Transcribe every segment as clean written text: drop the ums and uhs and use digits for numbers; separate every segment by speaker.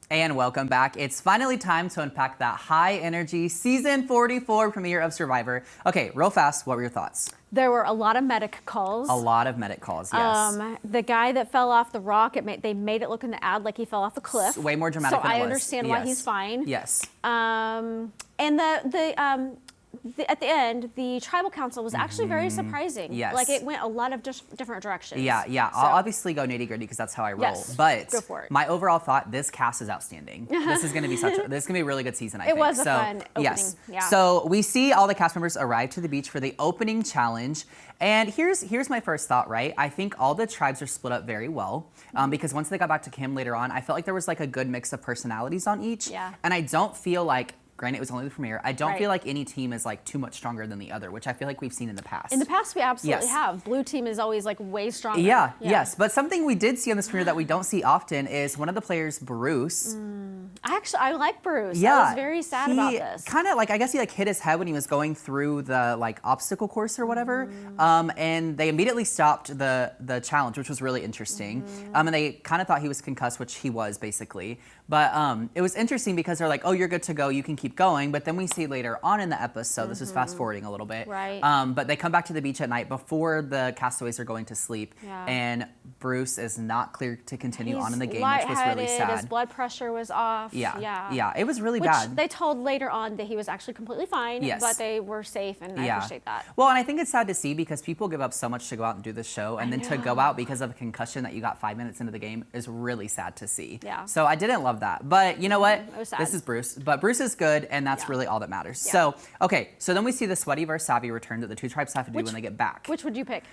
Speaker 1: And welcome back. It's finally time to unpack that high energy season 44 premiere of Survivor. Okay, real fast, what were your thoughts?
Speaker 2: There were a lot of medic calls.
Speaker 1: A lot of medic calls, yes.
Speaker 2: The guy that fell off the rock, they made it look in the ad like he fell off a cliff.
Speaker 1: It's way more dramatic than it was.
Speaker 2: So I understand why he's fine.
Speaker 1: Yes.
Speaker 2: And at the end, the tribal council was actually very surprising.
Speaker 1: Yes.
Speaker 2: Like it went a lot of different directions.
Speaker 1: Yeah.
Speaker 2: So,
Speaker 1: I'll obviously go nitty gritty because that's how I roll.
Speaker 2: Yes,
Speaker 1: but
Speaker 2: go for it.
Speaker 1: My overall thought, this cast is outstanding. This is going to be this is going to be a really good season, I think.
Speaker 2: It was a fun opening.
Speaker 1: Yes.
Speaker 2: Yeah.
Speaker 1: So we see all the cast members arrive to the beach for the opening challenge. And here's my first thought, right? I think all the tribes are split up very well because once they got back to camp later on, I felt like there was like a good mix of personalities on each.
Speaker 2: Yeah.
Speaker 1: And I don't feel like, granted, it was only the premiere. I don't feel like any team is like too much stronger than the other, which I feel like we've seen in the past.
Speaker 2: In the past, we absolutely have. Blue team is always like way stronger.
Speaker 1: Yes. But something we did see on this premiere that we don't see often is one of the players, Bruce.
Speaker 2: I like Bruce.
Speaker 1: Yeah.
Speaker 2: I was very sad about this.
Speaker 1: Kind of like, I guess he like hit his head when he was going through the like obstacle course or whatever. And they immediately stopped the challenge, which was really interesting. And they kind of thought he was concussed, which he was basically. But it was interesting because they're like, oh, you're good to go. You can keep going. But then we see later on in the episode, this is fast forwarding a little bit.
Speaker 2: Right.
Speaker 1: But they come back to the beach at night before the castaways are going to sleep.
Speaker 2: Yeah.
Speaker 1: And Bruce is not clear to continue on in the game, which was really sad.
Speaker 2: His blood pressure was off.
Speaker 1: Yeah. It was really bad.
Speaker 2: They told later on that he was actually completely fine.
Speaker 1: Yes.
Speaker 2: But they were safe, and I appreciate that.
Speaker 1: Well, and I think it's sad to see because people give up so much to go out and do this show, and then to go out because of a concussion that you got 5 minutes into the game is really sad to see.
Speaker 2: Yeah.
Speaker 1: So I didn't love that. But you know what?
Speaker 2: It was sad.
Speaker 1: This is Bruce. But Bruce is good, and that's really all that matters.
Speaker 2: Yeah.
Speaker 1: So, okay. So then we see the sweaty versus savvy return that the two tribes have to do when they get back.
Speaker 2: Which would you pick?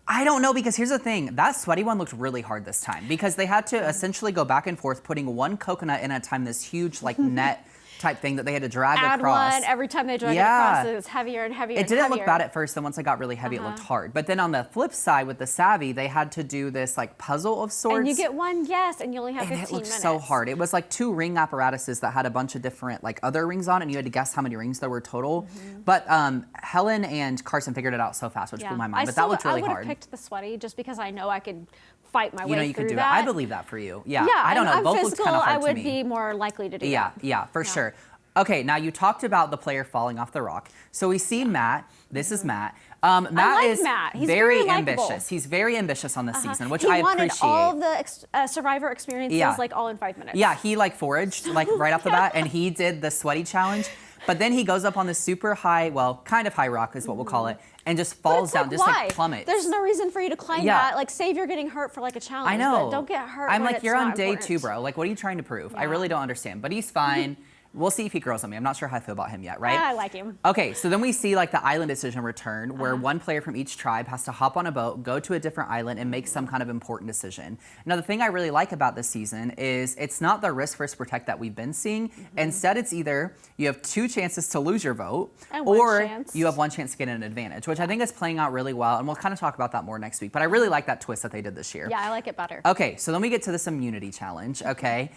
Speaker 1: I don't know, because here's the thing. That sweaty one looked really hard this time because they had to essentially go back and forth putting one coconut in at a time, this huge like net type thing that they had to drag across.
Speaker 2: One every time they drag it across, it was heavier and heavier.
Speaker 1: It didn't look bad at first, then once it got really heavy, it looked hard. But then on the flip side with the savvy, they had to do this like puzzle of sorts.
Speaker 2: And you get one guess, and you only have 15 minutes.
Speaker 1: And it looked so hard. It was like 2 ring apparatuses that had a bunch of different like other rings on, and you had to guess how many rings there were total. But Helen and Carson figured it out so fast, which blew my mind. But that looked really hard.
Speaker 2: I would have picked the sweaty just because I know I could fight my way through
Speaker 1: you could do
Speaker 2: that.
Speaker 1: it. I believe that for you. Yeah.
Speaker 2: Yeah,
Speaker 1: I don't know. Both looked kind of hard to me.
Speaker 2: I would be more likely to do that.
Speaker 1: Yeah, for sure. Okay, now you talked about the player falling off the rock. So we see Matt. This is Matt. Matt is
Speaker 2: He's
Speaker 1: very ambitious. He's very ambitious on this season, which I appreciate.
Speaker 2: He wanted all the Survivor experiences like all in 5 minutes.
Speaker 1: Yeah, he like foraged like right off the bat, and he did the sweaty challenge. But then he goes up on this super high, well, kind of high rock is what we'll call it, and just falls down, just like plummets.
Speaker 2: There's no reason for you to climb that. Like, say if you're getting hurt for like a challenge.
Speaker 1: I know.
Speaker 2: But don't get hurt.
Speaker 1: I'm
Speaker 2: when
Speaker 1: like,
Speaker 2: it's
Speaker 1: you're on
Speaker 2: not
Speaker 1: day
Speaker 2: important.
Speaker 1: 2, bro. Like, what are you trying to prove? I really don't understand. But he's fine. We'll see if he grows on me. I'm not sure how I feel about him yet, right?
Speaker 2: I like him.
Speaker 1: Okay, so then we see like the island decision return where one player from each tribe has to hop on a boat, go to a different island, and make some kind of important decision. Now, the thing I really like about this season is it's not the risk versus protect that we've been seeing. Instead, it's either you have 2 chances to lose your vote, or you have 1 chance to get an advantage, which I think is playing out really well, and we'll kind of talk about that more next week. But I really like that twist that they did this year.
Speaker 2: Yeah, I like it better.
Speaker 1: Okay, so then we get to this immunity challenge, okay?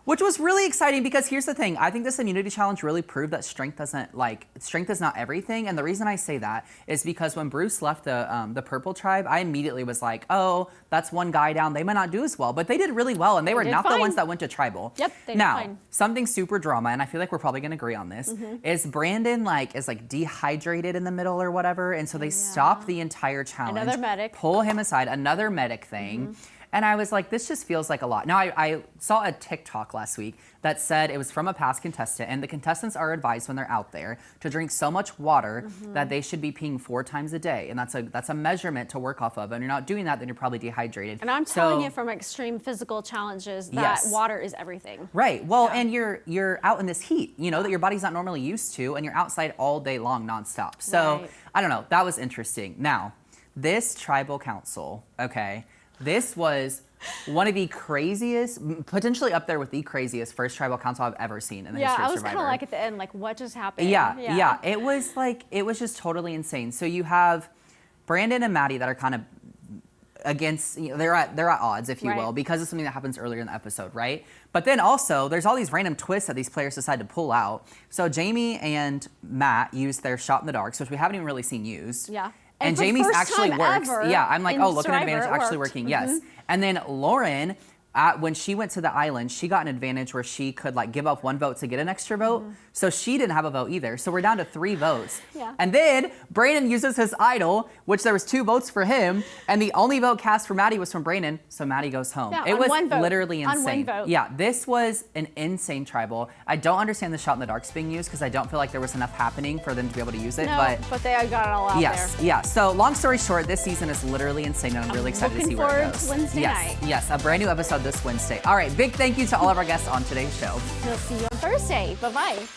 Speaker 1: Which was really exciting because here's the thing. I think this immunity challenge really proved that strength is not everything. And the reason I say that is because when Bruce left the purple tribe, I immediately was like, oh, that's one guy down. They might not do as well, but they did really well. And they were not the ones that went to tribal.
Speaker 2: Yep, they did
Speaker 1: now,
Speaker 2: fine.
Speaker 1: Something super drama, and I feel like we're probably gonna agree on this, is Brandon is dehydrated in the middle or whatever. And so they stop the entire challenge.
Speaker 2: Another medic.
Speaker 1: Pull him aside, another medic thing. And I was like, this just feels like a lot. Now, I saw a TikTok last week that said it was from a past contestant, and the contestants are advised when they're out there to drink so much water that they should be peeing 4 times a day. And that's a measurement to work off of. And you're not doing that, then you're probably dehydrated.
Speaker 2: And I'm telling you from extreme physical challenges that water is everything.
Speaker 1: Right. Well, and you're out in this heat, you know, that your body's not normally used to, and you're outside all day long nonstop. So I don't know. That was interesting. Now, this tribal council, okay, this was one of the craziest, potentially up there with the craziest first tribal council I've ever seen in the history of Survivor.
Speaker 2: Yeah, I was kind of like at the end, like, what just happened?
Speaker 1: Yeah. It was just totally insane. So you have Brandon and Maddie that are kind of against, you know, they're at odds, if you will, because of something that happens earlier in the episode, right? But then also, there's all these random twists that these players decide to pull out. So Jamie and Matt used their shot in the darks, which we haven't even really seen used.
Speaker 2: Yeah.
Speaker 1: And Jamie's actually works. Yeah, I'm like, oh, look, an advantage actually working. Yes. And then Lauren when she went to the island, she got an advantage where she could like give up one vote to get an extra vote. So she didn't have a vote either. So we're down to 3 votes.
Speaker 2: Yeah.
Speaker 1: And then Brandon uses his idol, which there was 2 votes for him, and the only vote cast for Maddie was from Brandon. So Maddie goes home.
Speaker 2: Yeah,
Speaker 1: it was
Speaker 2: one vote.
Speaker 1: literally insane.
Speaker 2: On one vote.
Speaker 1: Yeah, this was an insane tribal. I don't understand the shot in the darks being used because I don't feel like there was enough happening for them to be able to use it.
Speaker 2: No, but they got it all out
Speaker 1: yes,
Speaker 2: there.
Speaker 1: yeah. So long story short, this season is literally insane, and I'm really excited to see where it
Speaker 2: Looking
Speaker 1: goes.
Speaker 2: forward to Wednesday night.
Speaker 1: Yes, a brand new episode this Wednesday. All right, big thank you to all of our guests on today's show.
Speaker 2: We'll see you on Thursday. Bye-bye.